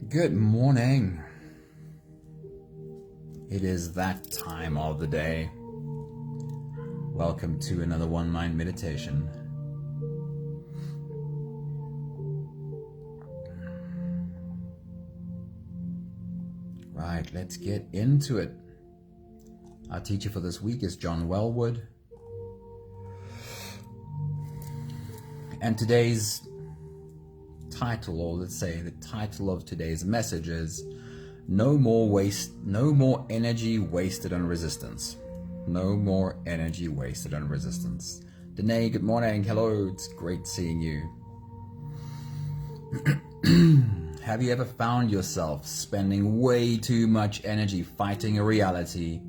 Good morning. It is that time of the day. Welcome to another One Mind meditation. Right, let's get into it. Our teacher for this week is John Wellwood. And today's title, or let's say the title of today's message is no more energy wasted on resistance. No more energy wasted on resistance. Danae, good morning. Hello, it's great seeing you. Have you ever found yourself spending way too much energy fighting a reality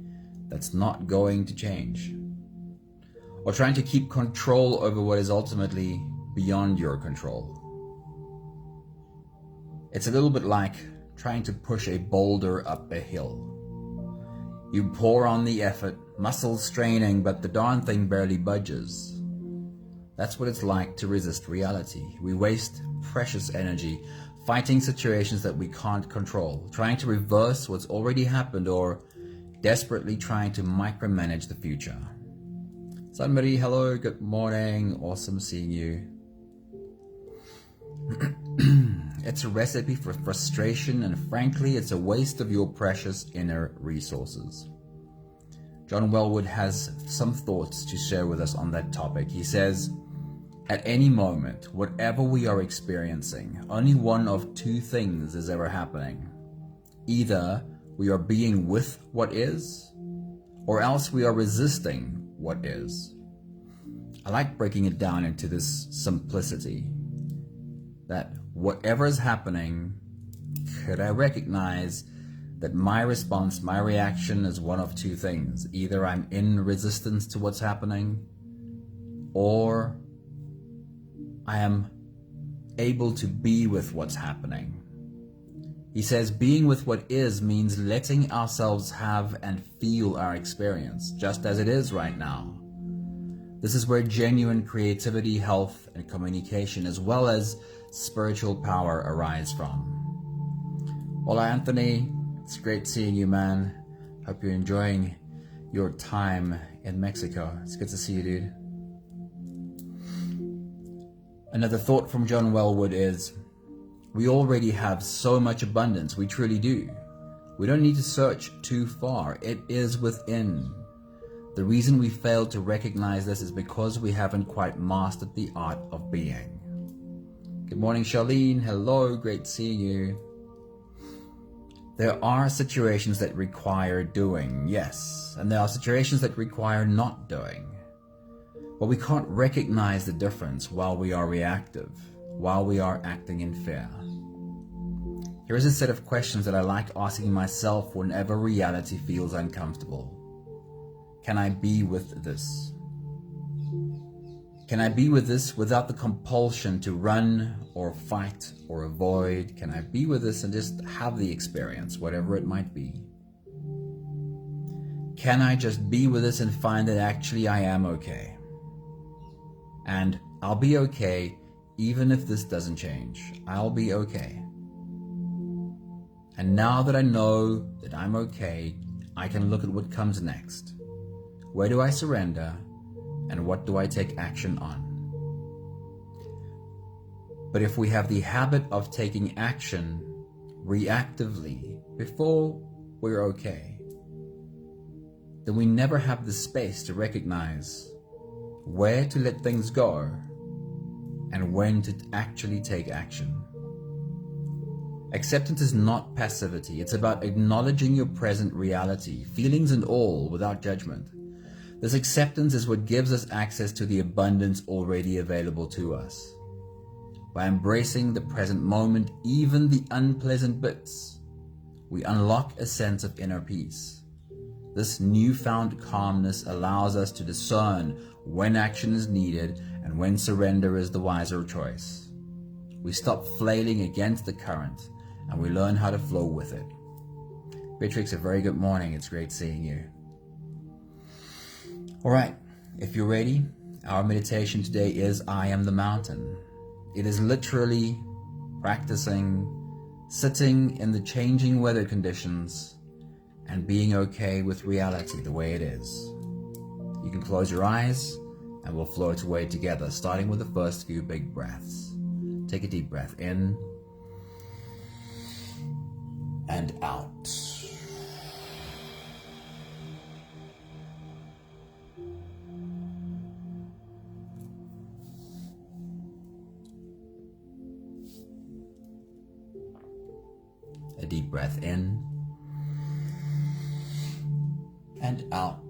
that's not going to change? Or trying to keep control over what is ultimately beyond your control? It's a little bit like trying to push a boulder up a hill. You pour on the effort, muscles straining, but the darn thing barely budges. That's what it's like to resist reality. We waste precious energy fighting situations that we can't control, trying to reverse what's already happened, or desperately trying to micromanage the future. Somebody, hello, good morning, awesome seeing you. It's a recipe for frustration, and frankly, it's a waste of your precious inner resources. John Wellwood has some thoughts to share with us on that topic. He says, at any moment, whatever we are experiencing, only one of two things is ever happening. Either we are being with what is, or else we are resisting what is. I like breaking it down into this simplicity, that whatever is happening, could I recognize that my response, my reaction is one of two things. Either I'm in resistance to what's happening, or I am able to be with what's happening. He says being with what is means letting ourselves have and feel our experience just as it is right now. This is where genuine creativity, health, and communication, as well as spiritual power, arise from. Hola, Anthony. It's great seeing you, man. Hope you're enjoying your time in Mexico. It's good to see you, dude. Another thought from John Wellwood is, we already have so much abundance. We truly do. We don't need to search too far. It is within. The reason we fail to recognize this is because we haven't quite mastered the art of being. Good morning, Charlene. Hello, great seeing you. There are situations that require doing, yes, and there are situations that require not doing. But we can't recognize the difference while we are reactive, while we are acting in fear. Here is a set of questions that I like asking myself whenever reality feels uncomfortable. Can I be with this? Can I be with this without the compulsion to run or fight or avoid? Can I be with this and just have the experience, whatever it might be? Can I just be with this and find that actually I am okay? And I'll be okay even if this doesn't change. I'll be okay. And now that I know that I'm okay, I can look at what comes next. Where do I surrender? And what do I take action on? But if we have the habit of taking action reactively before we're okay, then we never have the space to recognize where to let things go and when to actually take action. Acceptance is not passivity. It's about acknowledging your present reality, feelings and all, without judgment. This acceptance is what gives us access to the abundance already available to us. By embracing the present moment, even the unpleasant bits, we unlock a sense of inner peace. This newfound calmness allows us to discern when action is needed and when surrender is the wiser choice. We stop flailing against the current and we learn how to flow with it. Beatrix, a very good morning. It's great seeing you. All right, if you're ready, our meditation today is I am the mountain. It is literally practicing sitting in the changing weather conditions and being okay with reality the way it is. You can close your eyes and we'll float away together, starting with the first few big breaths. Take a deep breath in and out. A deep breath in and out.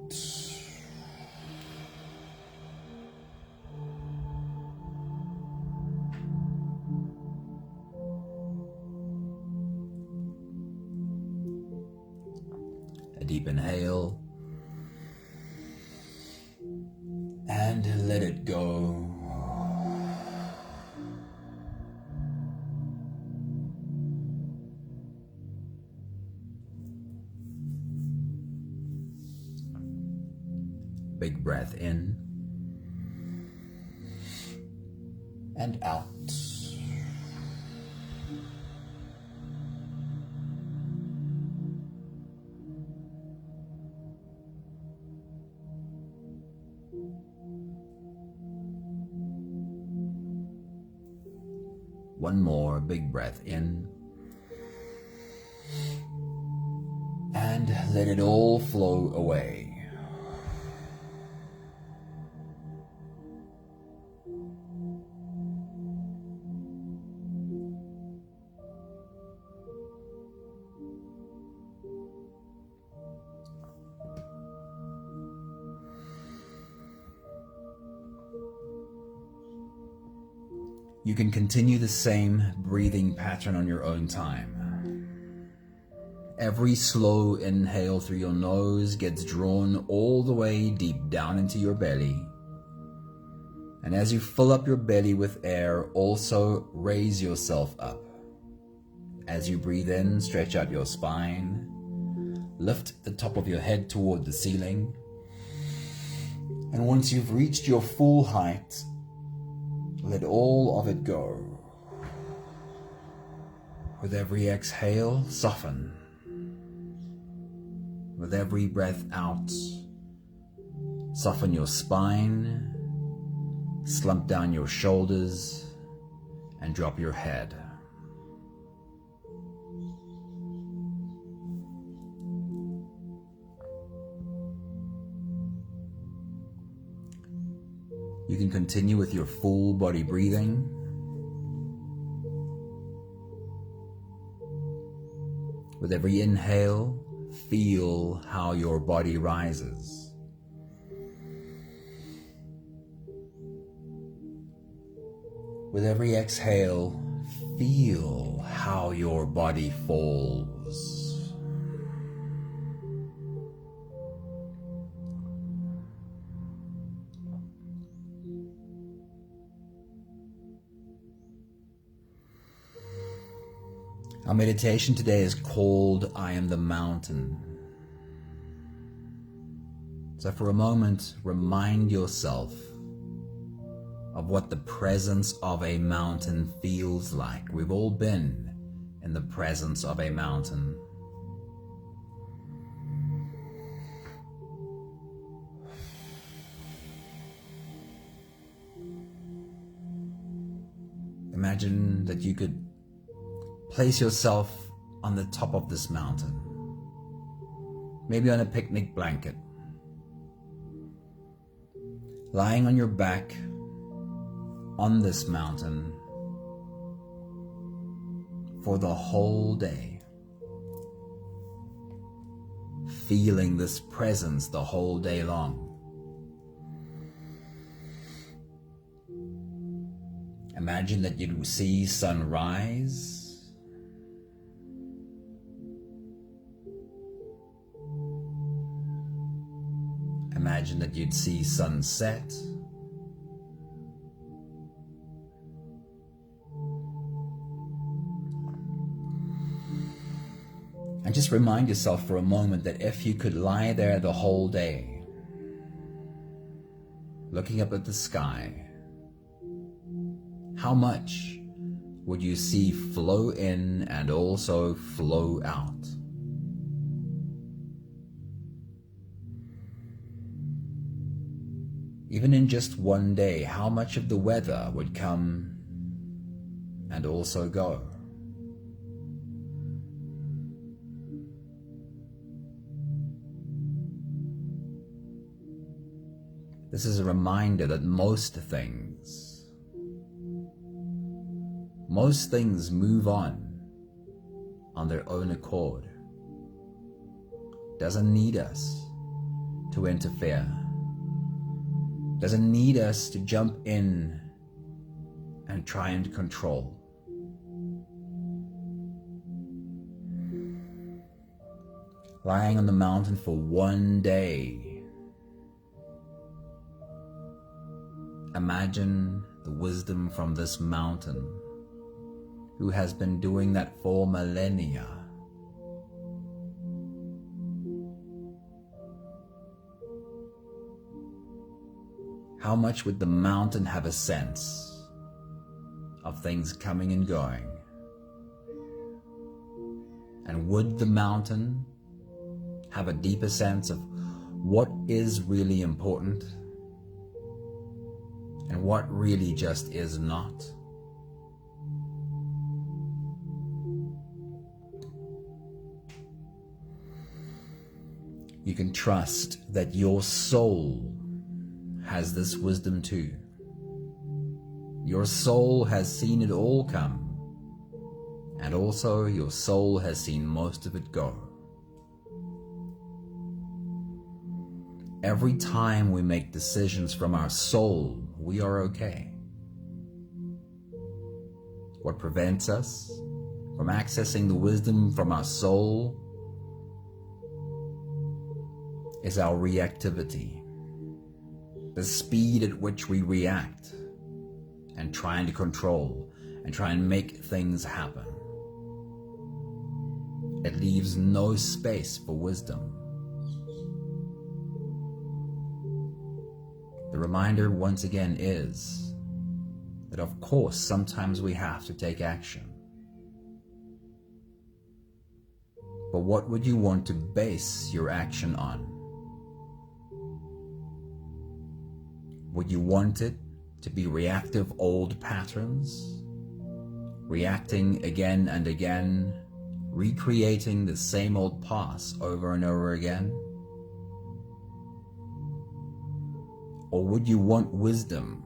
A deep inhale and let it go. Big breath in and out. One more big breath in and let it all flow away. You can continue the same breathing pattern on your own time. Every slow inhale through your nose gets drawn all the way deep down into your belly. And as you fill up your belly with air, also raise yourself up. As you breathe in, stretch out your spine. Lift the top of your head toward the ceiling. And once you've reached your full height, let all of it go. With every exhale, soften. With every breath out, soften your spine, slump down your shoulders, and drop your head. You can continue with your full body breathing. With every inhale, feel how your body rises. With every exhale, feel how your body falls. Our meditation today is called I Am the Mountain. So for a moment, remind yourself of what the presence of a mountain feels like. We've all been in the presence of a mountain. Imagine that you could place yourself on the top of this mountain, maybe on a picnic blanket, lying on your back on this mountain for the whole day, feeling this presence the whole day long. Imagine that you see sunrise, imagine that you'd see sunset, and just remind yourself for a moment that if you could lie there the whole day, looking up at the sky, how much would you see flow in and also flow out? Even in just one day, how much of the weather would come and also go? This is a reminder that most things move on their own accord. Doesn't need us to interfere. Doesn't need us to jump in and try and control. Lying on the mountain for one day, imagine the wisdom from this mountain who has been doing that for millennia. How much would the mountain have a sense of things coming and going? And would the mountain have a deeper sense of what is really important and what really just is not? You can trust that your soul has this wisdom too. Your soul has seen it all come, and also your soul has seen most of it go. Every time we make decisions from our soul, we are okay. What prevents us from accessing the wisdom from our soul is our reactivity. The speed at which we react and trying to control and try and make things happen. It leaves no space for wisdom. The reminder once again is that of course sometimes we have to take action. But what would you want to base your action on? Would you want it to be reactive old patterns? Reacting again and again, recreating the same old past over and over again? Or would you want wisdom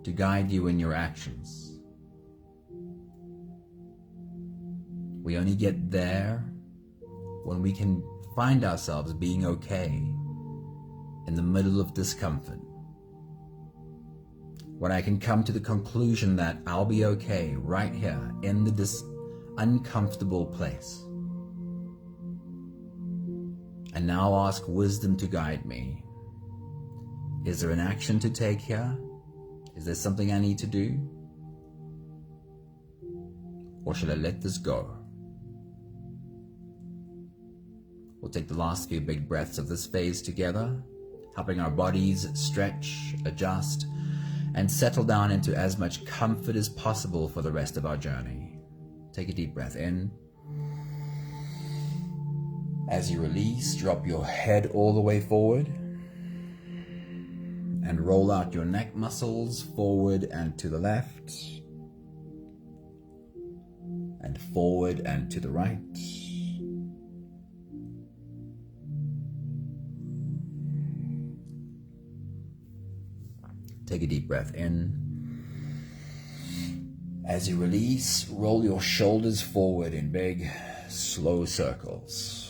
to guide you in your actions? We only get there when we can find ourselves being okay in the middle of discomfort. When I can come to the conclusion that I'll be okay right here in this uncomfortable place. And now ask wisdom to guide me. Is there an action to take here? Is there something I need to do? Or should I let this go? We'll take the last few big breaths of this phase together, helping our bodies stretch, adjust, and settle down into as much comfort as possible for the rest of our journey. Take a deep breath in. As you release, drop your head all the way forward and roll out your neck muscles forward and to the left and forward and to the right. Take a deep breath in. As you release, roll your shoulders forward in big, slow circles.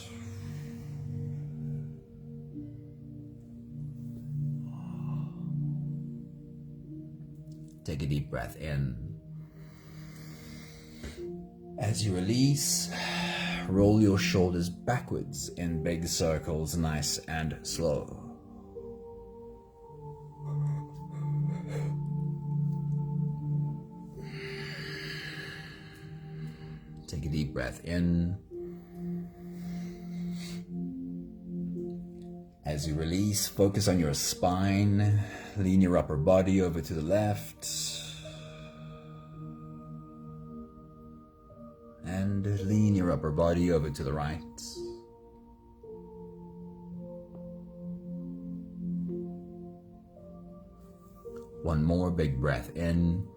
Take a deep breath in. As you release, roll your shoulders backwards in big circles, nice and slow. Take a deep breath in. As you release, focus on your spine. Lean your upper body over to the left. and lean your upper body over to the right. One more big breath in.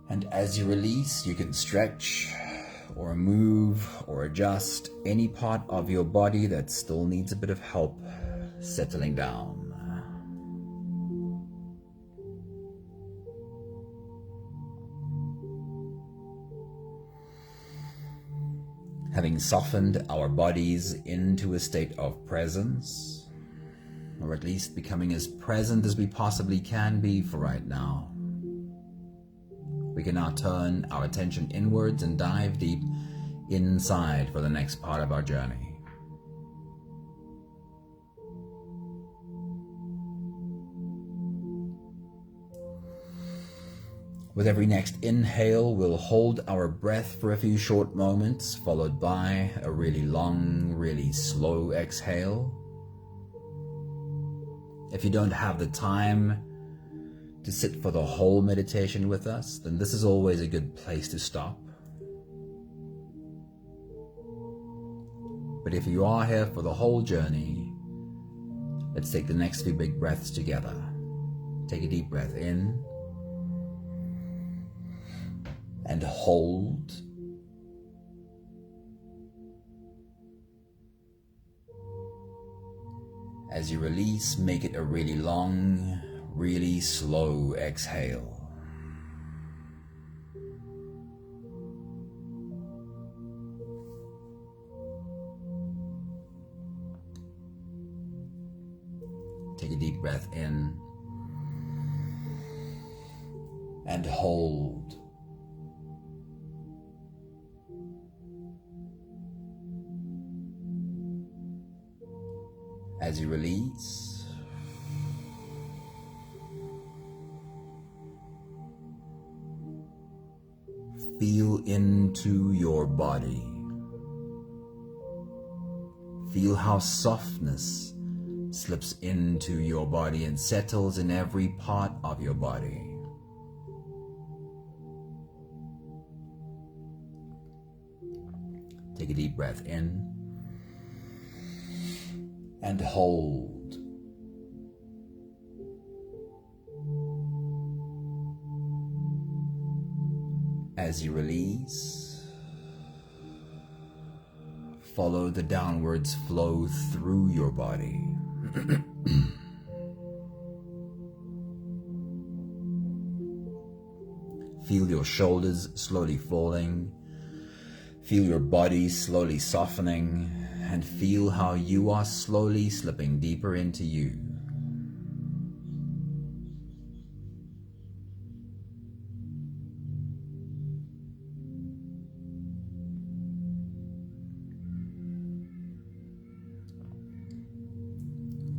And as you release, you can stretch or move or adjust any part of your body that still needs a bit of help settling down. Having softened our bodies into a state of presence, or at least becoming as present as we possibly can be for right now, we can now turn our attention inwards and dive deep inside for the next part of our journey. With every next inhale, we'll hold our breath for a few short moments, followed by a really long, really slow exhale. If you don't have the time to sit for the whole meditation with us, then this is always a good place to stop. But if you are here for the whole journey, let's take the next few big breaths together. Take a deep breath in and hold. As you release, make it a really long, really slow exhale. Take a deep breath in and hold. As you release, feel into your body. Feel how softness slips into your body and settles in every part of your body. Take a deep breath in and hold. As you release, follow the downwards flow through your body. Feel your shoulders slowly falling. Feel your body slowly softening, and feel how you are slowly slipping deeper into you.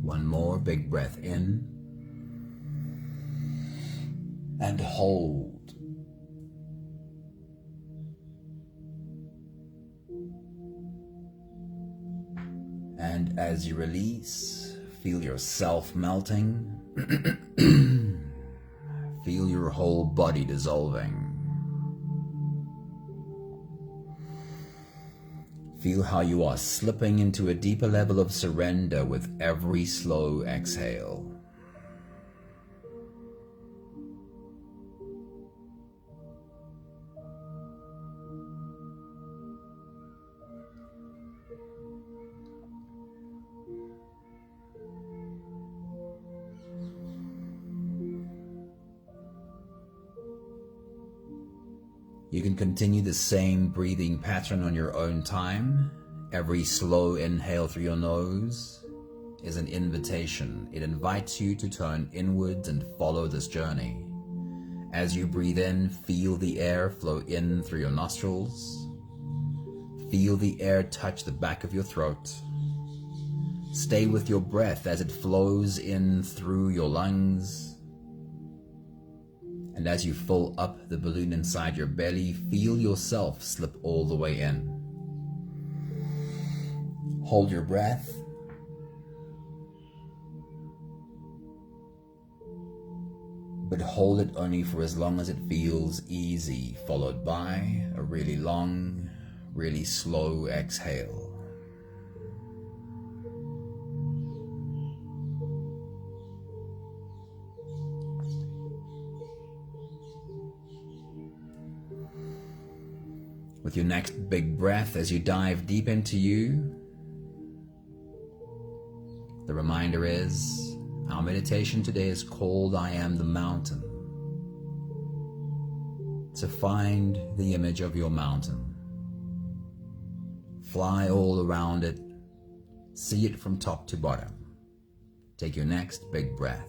One more big breath in and hold. And as you release, feel yourself melting. Feel your whole body dissolving. Feel how you are slipping into a deeper level of surrender with every slow exhale. You can continue the same breathing pattern on your own time. Every slow inhale through your nose is an invitation. It invites you to turn inwards and follow this journey. As you breathe in, feel the air flow in through your nostrils. Feel the air touch the back of your throat. Stay with your breath as it flows in through your lungs. And as you fill up the balloon inside your belly, feel yourself slip all the way in. Hold your breath. But hold it only for as long as it feels easy, followed by a really long, really slow exhale. With your next big breath, as you dive deep into you, the reminder is, our meditation today is called I Am the Mountain. So find the image of your mountain. Fly all around it. See it from top to bottom. Take your next big breath.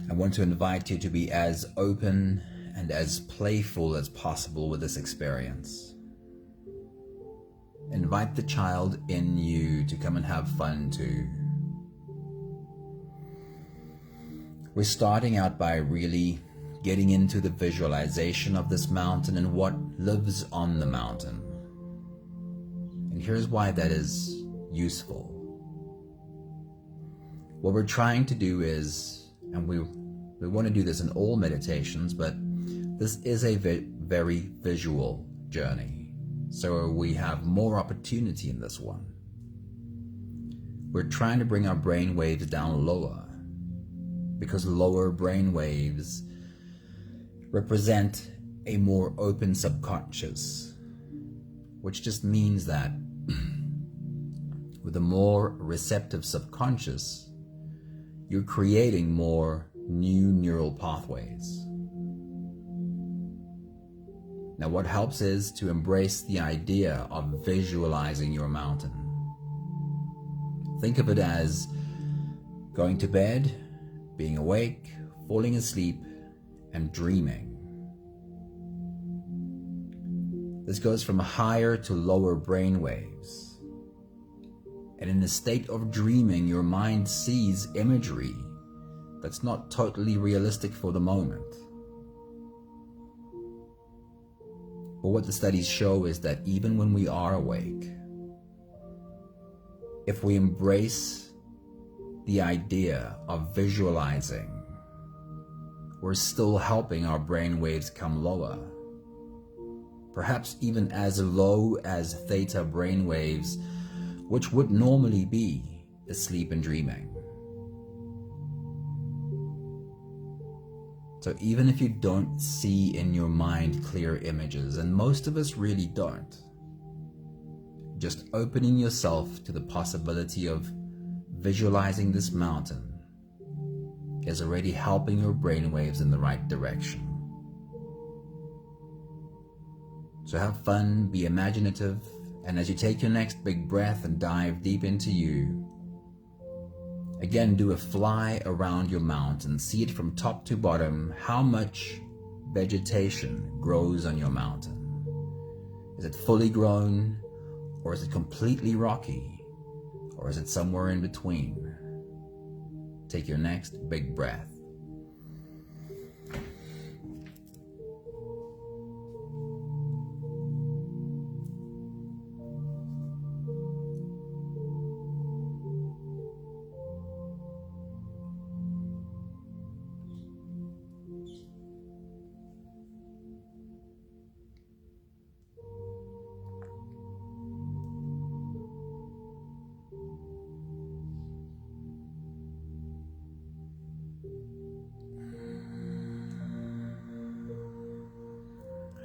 I want to invite you to be as open and as playful as possible with this experience. Invite the child in you to come and have fun too. We're starting out by really getting into the visualization of this mountain and what lives on the mountain. And here's why that is useful. What we're trying to do is, and we want to do this in all meditations, but this is a very visual journey. So we have more opportunity in this one. We're trying to bring our brain waves down lower, because lower brain waves represent a more open subconscious, which just means that with a more receptive subconscious, you're creating more new neural pathways. Now, what helps is to embrace the idea of visualizing your mountain. Think of it as going to bed, being awake, falling asleep, and dreaming. This goes from higher to lower brain waves. And in a state of dreaming, your mind sees imagery that's not totally realistic for the moment. But what the studies show is that even when we are awake, if we embrace the idea of visualizing, we're still helping our brain waves come lower. Perhaps even as low as theta brain waves, which would normally be asleep and dreaming. So even if you don't see in your mind clear images, and most of us really don't, just opening yourself to the possibility of visualizing this mountain is already helping your brainwaves in the right direction. So have fun, be imaginative, and as you take your next big breath and dive deep into you, again, do a fly around your mountain. See it from top to bottom, how much vegetation grows on your mountain. Is it fully grown, or is it completely rocky, or is it somewhere in between? Take your next big breath.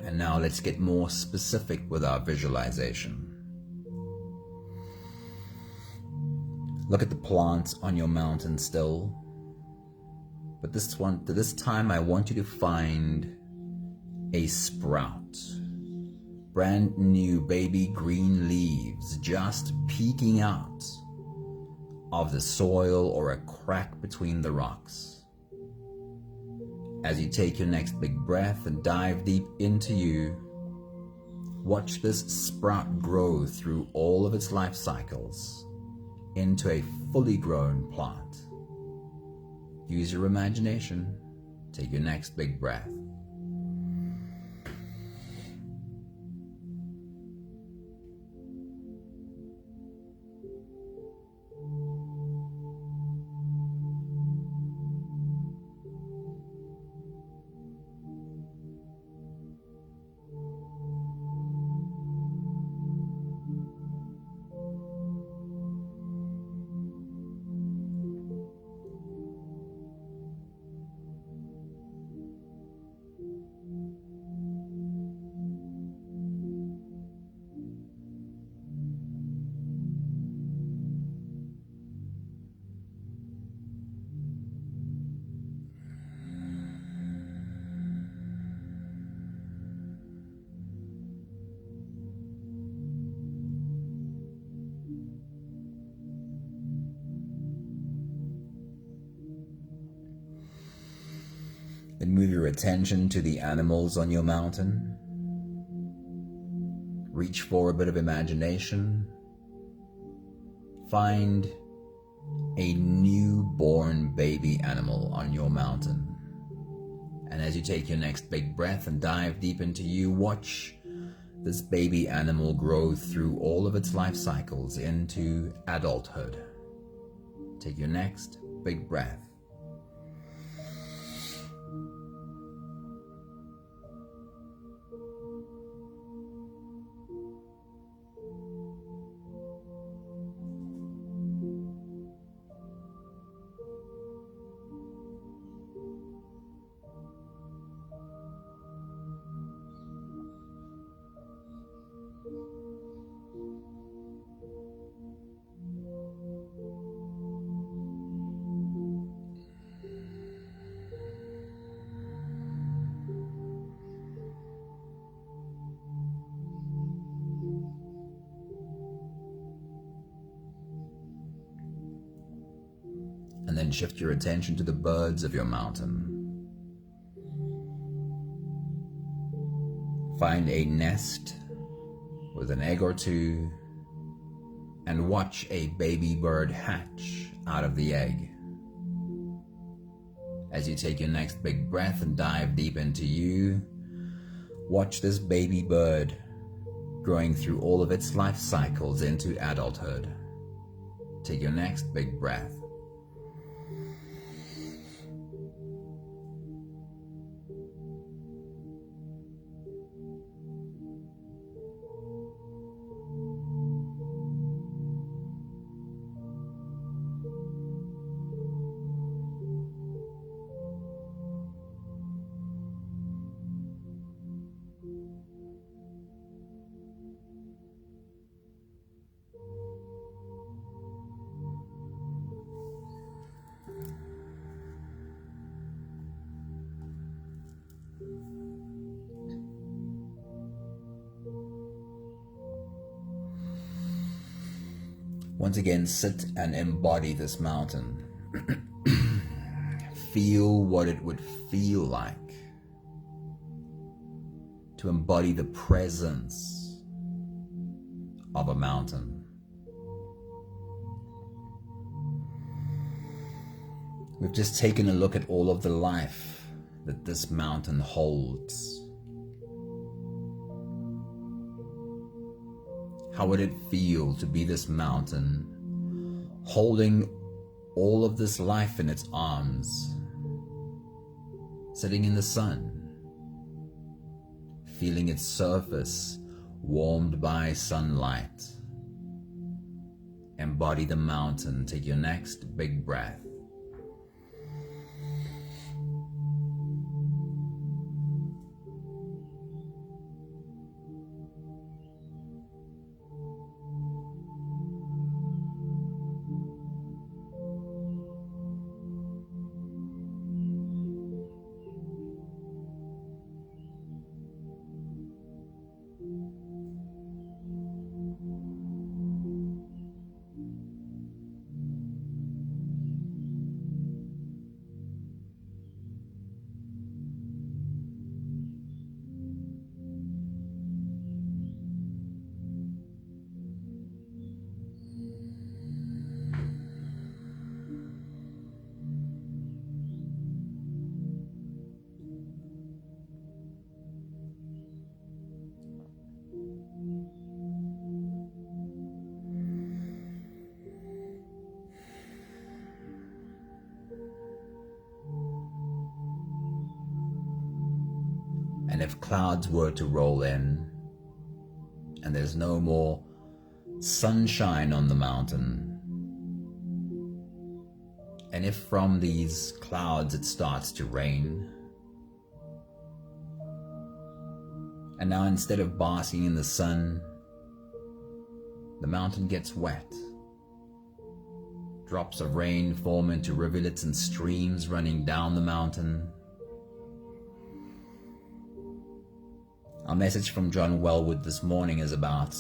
And now let's get more specific with our visualization. Look at the plants on your mountain still. But this time I want you to find a sprout. Brand new baby green leaves just peeking out of the soil or a crack between the rocks. As you take your next big breath and dive deep into you, watch this sprout grow through all of its life cycles into a fully grown plant. Use your imagination. Take your next big breath. Then move your attention to the animals on your mountain. Reach for a bit of imagination. Find a newborn baby animal on your mountain. And as you take your next big breath and dive deep into you, watch this baby animal grow through all of its life cycles into adulthood. Take your next big breath. And then shift your attention to the birds of your mountain. Find a nest with an egg or two and watch a baby bird hatch out of the egg. As you take your next big breath and dive deep into you, watch this baby bird growing through all of its life cycles into adulthood. Take your next big breath. Once again, sit and embody this mountain. Feel what it would feel like to embody the presence of a mountain. We've just taken a look at all of the life that this mountain holds. How would it feel to be this mountain, holding all of this life in its arms, sitting in the sun, feeling its surface warmed by sunlight? Embody the mountain. Take your next big breath. And if clouds were to roll in, and there's no more sunshine on the mountain, and if from these clouds it starts to rain, and now instead of basking in the sun, the mountain gets wet. Drops of rain form into rivulets and streams running down the mountain. Our message from John Wellwood this morning is about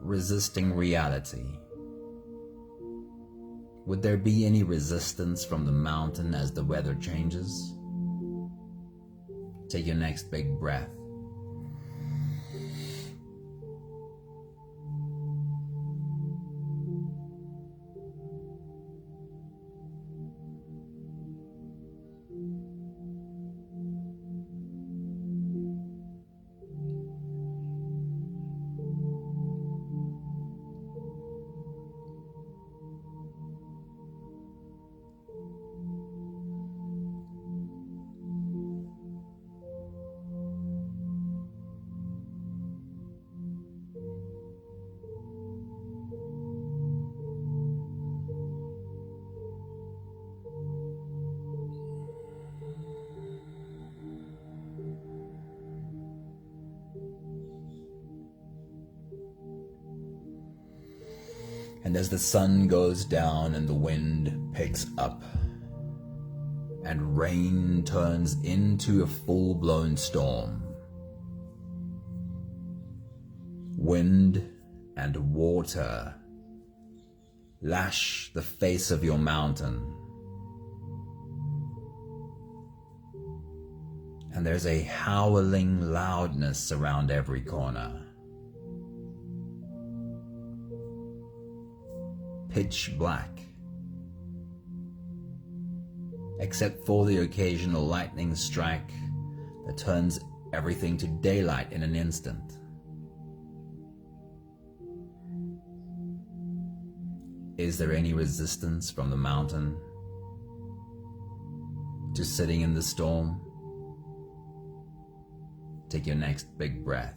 resisting reality. Would there be any resistance from the mountain as the weather changes? Take your next big breath. And as the sun goes down and the wind picks up and rain turns into a full-blown storm, wind and water lash the face of your mountain, and there's a howling loudness around every corner. Pitch black, except for the occasional lightning strike that turns everything to daylight in an instant. Is there any resistance from the mountain to sitting in the storm? Take your next big breath.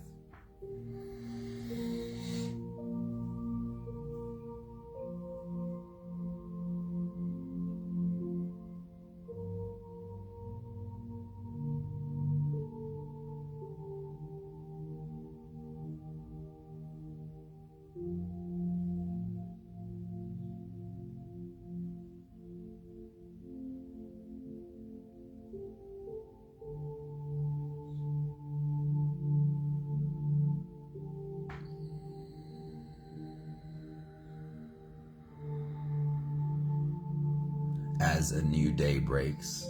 As a new day breaks,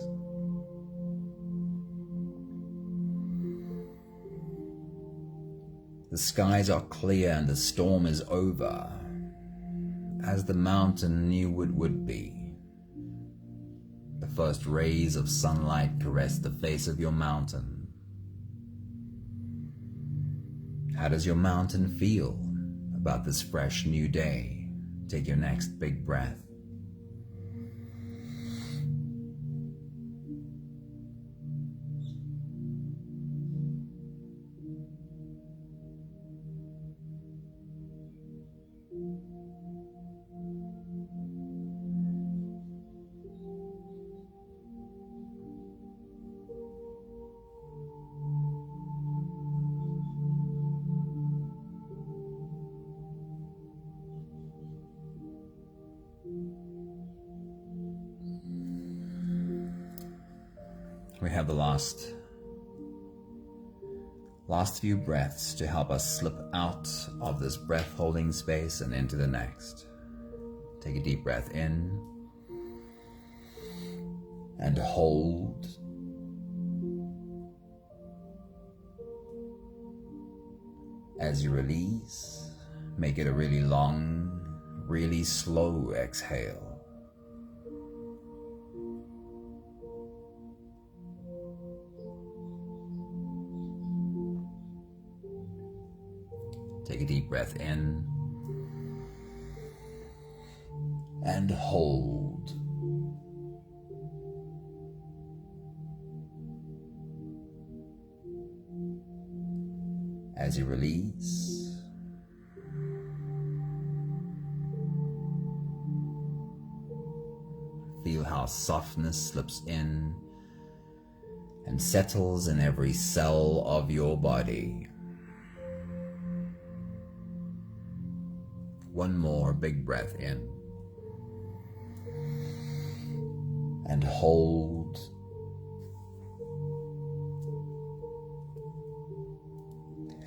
the skies are clear and the storm is over, as the mountain knew it would be. The first rays of sunlight caress the face of your mountain. How does your mountain feel about this fresh new day? Take your next big breath. We have the last few breaths to help us slip out of this breath holding space and into the next. Take a deep breath in and hold. As you release, make it a really long, really slow exhale. Take a deep breath in and hold. As you release, feel how softness slips in and settles in every cell of your body. One more big breath in. And hold.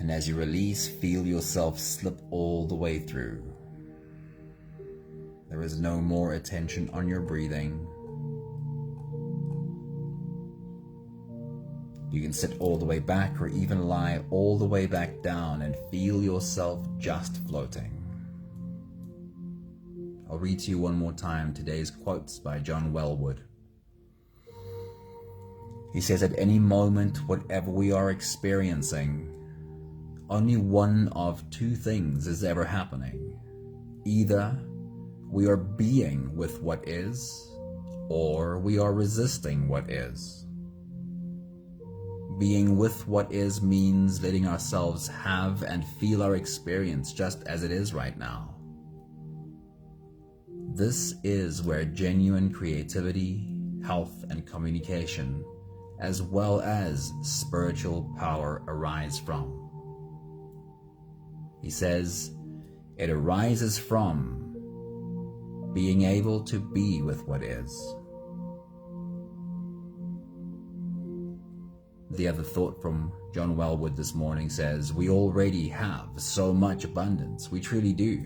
And as you release, feel yourself slip all the way through. There is no more attention on your breathing. You can sit all the way back or even lie all the way back down and feel yourself just floating. I'll read to you one more time today's quotes by John Wellwood. He says, at any moment, whatever we are experiencing, only one of two things is ever happening. Either we are being with what is, or we are resisting what is. Being with what is means letting ourselves have and feel our experience just as it is right now. This is where genuine creativity, health, and communication, as well as spiritual power, arise from. He says, it arises from being able to be with what is. The other thought from John Wellwood this morning says, we already have so much abundance. We truly do.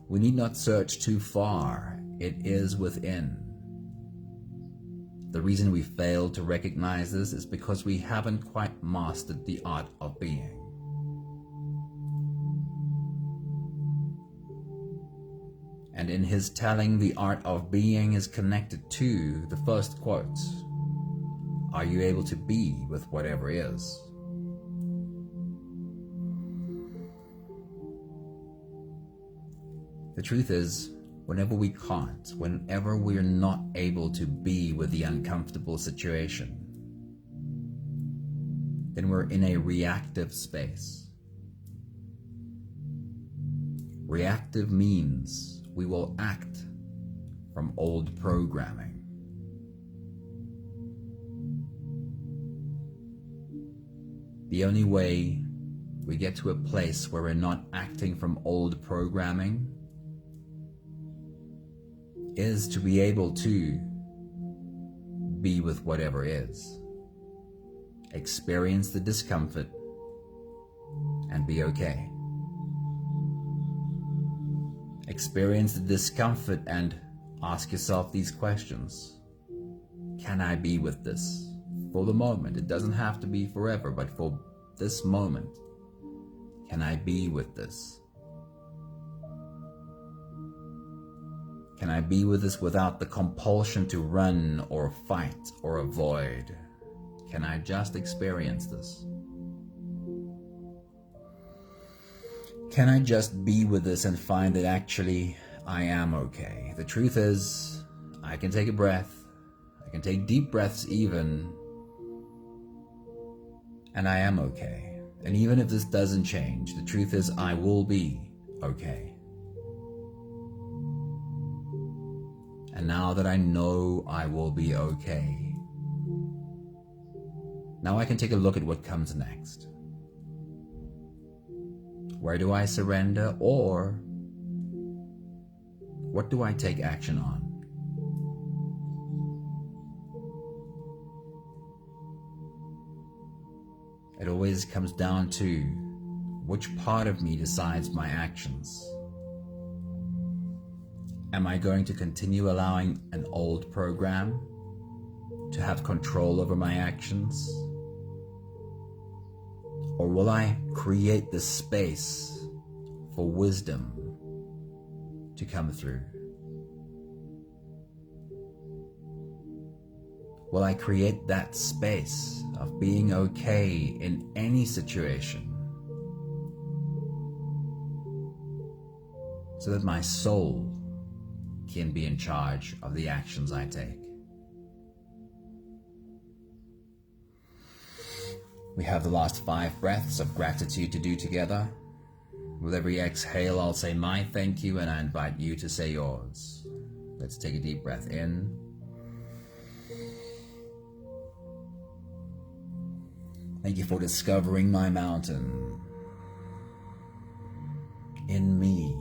We need not search too far. It is within. The reason we fail to recognize this is because we haven't quite mastered the art of being. And in his telling, the art of being is connected to the first quote. Are you able to be with whatever is? The truth is, whenever we can't, whenever we're not able to be with the uncomfortable situation, then we're in a reactive space. Reactive means we will act from old programming. The only way we get to a place where we're not acting from old programming is to be able to be with whatever is. Experience the discomfort and be okay. Experience the discomfort and ask yourself these questions. Can I be with this for the moment? It doesn't have to be forever, but for this moment, can I be with this? Can I be with this without the compulsion to run or fight or avoid? Can I just experience this? Can I just be with this and find that actually I am okay? The truth is, I can take a breath, I can take deep breaths even, and I am okay. And even if this doesn't change, the truth is I will be okay. And now that I know I will be okay, now I can take a look at what comes next. Where do I surrender, or what do I take action on? It always comes down to which part of me decides my actions. Am I going to continue allowing an old program to have control over my actions? Or will I create the space for wisdom to come through? Will I create that space of being okay in any situation so that my soul can be in charge of the actions I take? We have the last 5 breaths of gratitude to do together. With every exhale, I'll say my thank you, and I invite you to say yours. Let's take a deep breath in. Thank you for discovering my mountain in me.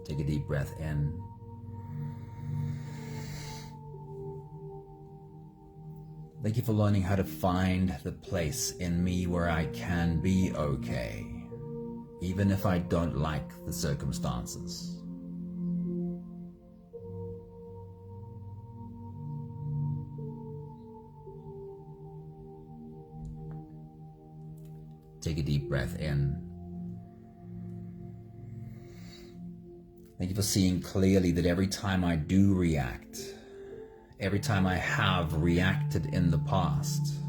Take a deep breath in. Thank you for learning how to find the place in me where I can be okay, even if I don't like the circumstances. Take a deep breath in. Thank you for seeing clearly that every time I do react, every time I have reacted in the past,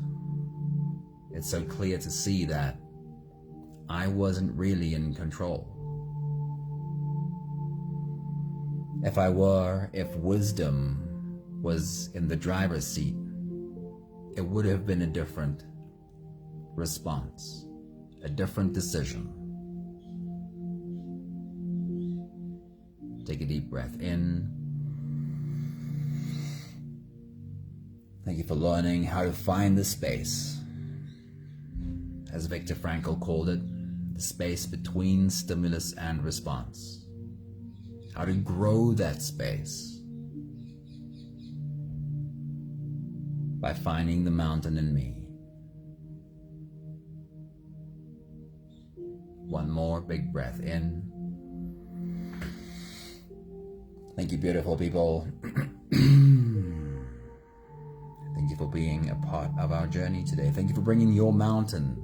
it's so clear to see that I wasn't really in control. If wisdom was in the driver's seat, it would have been a different response, a different decision. Take a deep breath in. Thank you for learning how to find the space, as Viktor Frankl called it, the space between stimulus and response. How to grow that space by finding the mountain in me. One more big breath in. Thank you, beautiful people. Thank you for being a part of our journey today. Thank you for bringing your mountain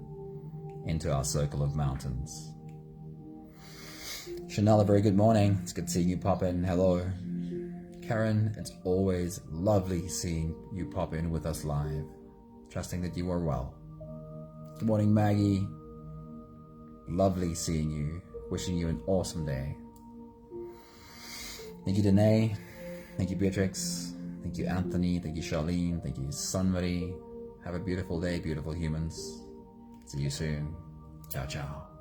into our circle of mountains. Chanel, a very good morning. It's good seeing you pop in. Hello. Karen, it's always lovely seeing you pop in with us live. Trusting that you are well. Good morning, Maggie. Lovely seeing you. Wishing you an awesome day. Thank you, Danae. Thank you, Beatrix. Thank you, Anthony. Thank you, Charlene. Thank you, Sunmarie. Have a beautiful day, beautiful humans. See you soon. Ciao, ciao.